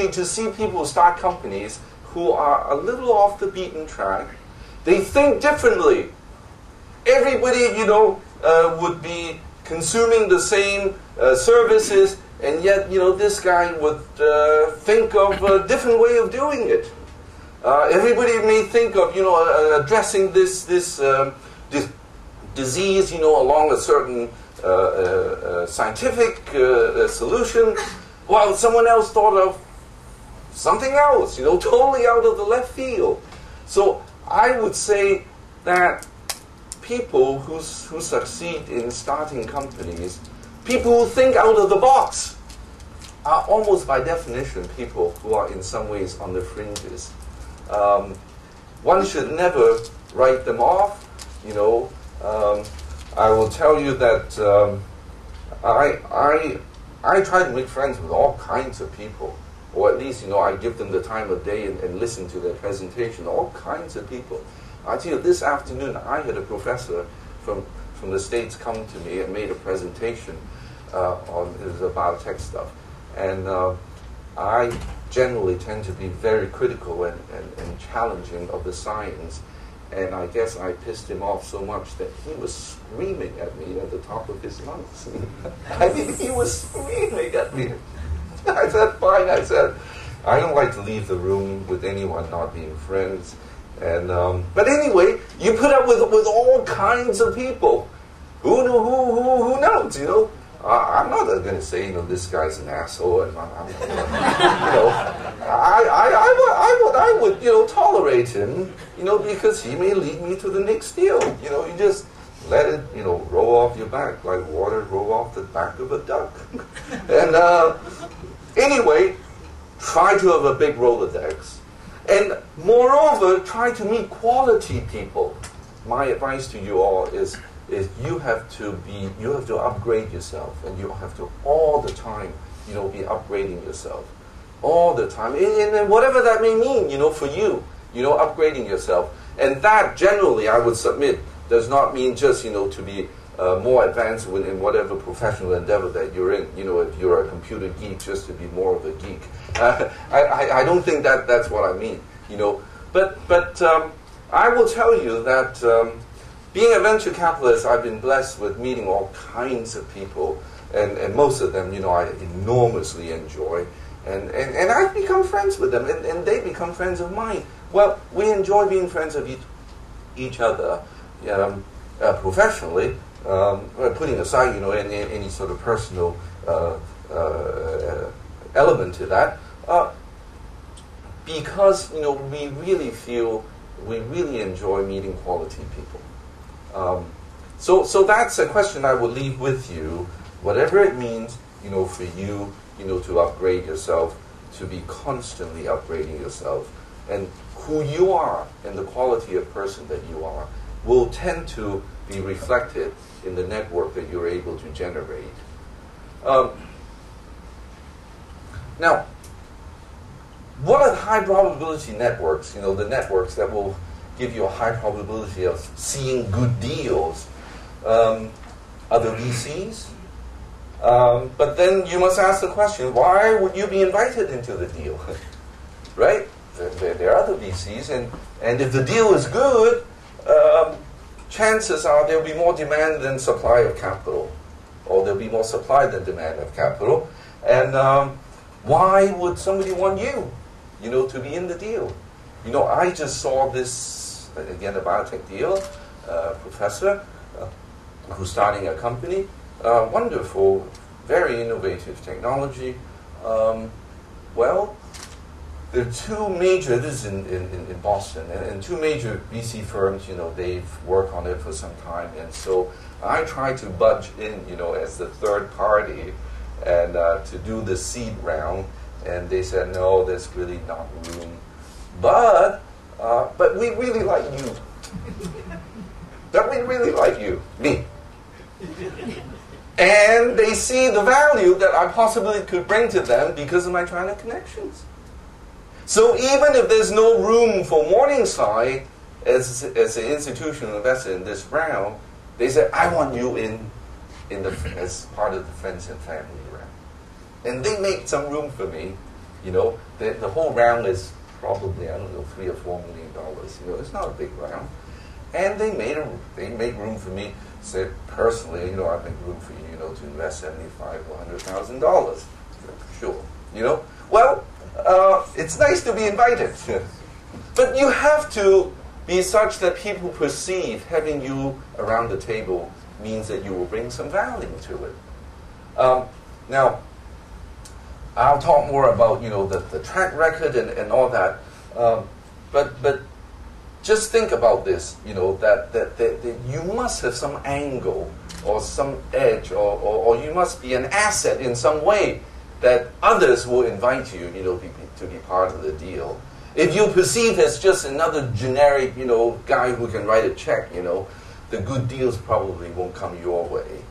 likely to see people start companies who are a little off the beaten track. They think differently. Everybody, would be consuming the same services, and yet, this guy would think of a different way of doing it. Everybody may think of, addressing this disease, along a certain scientific solution, while someone else thought of something else, totally out of the left field. So I would say that people who succeed in starting companies, people who think out of the box, are almost by definition people who are in some ways on the fringes. One should never write them off. I will tell you that I try to make friends with all kinds of people, or at least I give them the time of day and listen to their presentation. All kinds of people. I tell you, this afternoon I had a professor from the States come to me and made a presentation on it was about tech stuff, and I generally tend to be very critical and challenging of the science, and I guess I pissed him off so much that he was screaming at me at the top of his lungs. I mean, he was screaming at me. I said, fine. I said, I don't like to leave the room with anyone not being friends. And but anyway, you put up with all kinds of people. Who knows? I'm not going to say this guy's an asshole, and I would tolerate him, because he may lead me to the next deal. You just let it roll off your back like water roll off the back of a duck. And anyway, try to have a big Rolodex. And moreover, try to meet quality people. My advice to you all is you have to upgrade yourself, and you have to all the time, be upgrading yourself, all the time, and whatever that may mean, for you, upgrading yourself. And that generally, I would submit, does not mean just, to be more advanced in whatever professional endeavor that you're in. If you're a computer geek, just to be more of a geek. I don't think that's what I mean. But I will tell you that being a venture capitalist, I've been blessed with meeting all kinds of people, and most of them, I enormously enjoy, and I've become friends with them, and they become friends of mine. Well, we enjoy being friends of each other, professionally. Putting aside, any sort of personal element to that, because we really enjoy meeting quality people. So that's a question I would leave with you. Whatever it means, for you, to upgrade yourself, to be constantly upgrading yourself, and who you are and the quality of person that you are will tend to be reflected in the network that you're able to generate. Now, what are high probability networks? The networks that will give you a high probability of seeing good deals. Other VCs. But then you must ask the question, why would you be invited into the deal? Right? There are other VCs, and if the deal is good, chances are there will be more demand than supply of capital, or there will be more supply than demand of capital. And why would somebody want you, to be in the deal? I just saw this, again, a biotech deal, professor who's starting a company, wonderful, very innovative technology. Well, there are two major, this is in Boston, and two major VC firms, they've worked on it for some time, and so I tried to budge in, as the third party, and to do the seed round, and they said, no, there's really not room. But we really like you. But we really like you, me. And they see the value that I possibly could bring to them because of my China connections. So even if there's no room for Morningside as an institutional investor in this round, they said, I want you as part of the friends and family round. And they make some room for me. You know, the whole round is probably, I don't know, $3 or $4 million. You know, it's not a big round. And they made room for me. Said personally, you know, I make room for you, you know, to invest $75,000 or $100,000. Sure, you know. Well, it's nice to be invited, but you have to be such that people perceive having you around the table means that you will bring some value to it. Now, I'll talk more about, you know, the track record and all that, but just think about this, you know, that you must have some angle or some edge or you must be an asset in some way that others will invite you, you know, to be part of the deal. If you perceive as just another generic, you know, guy who can write a check, you know, the good deals probably won't come your way.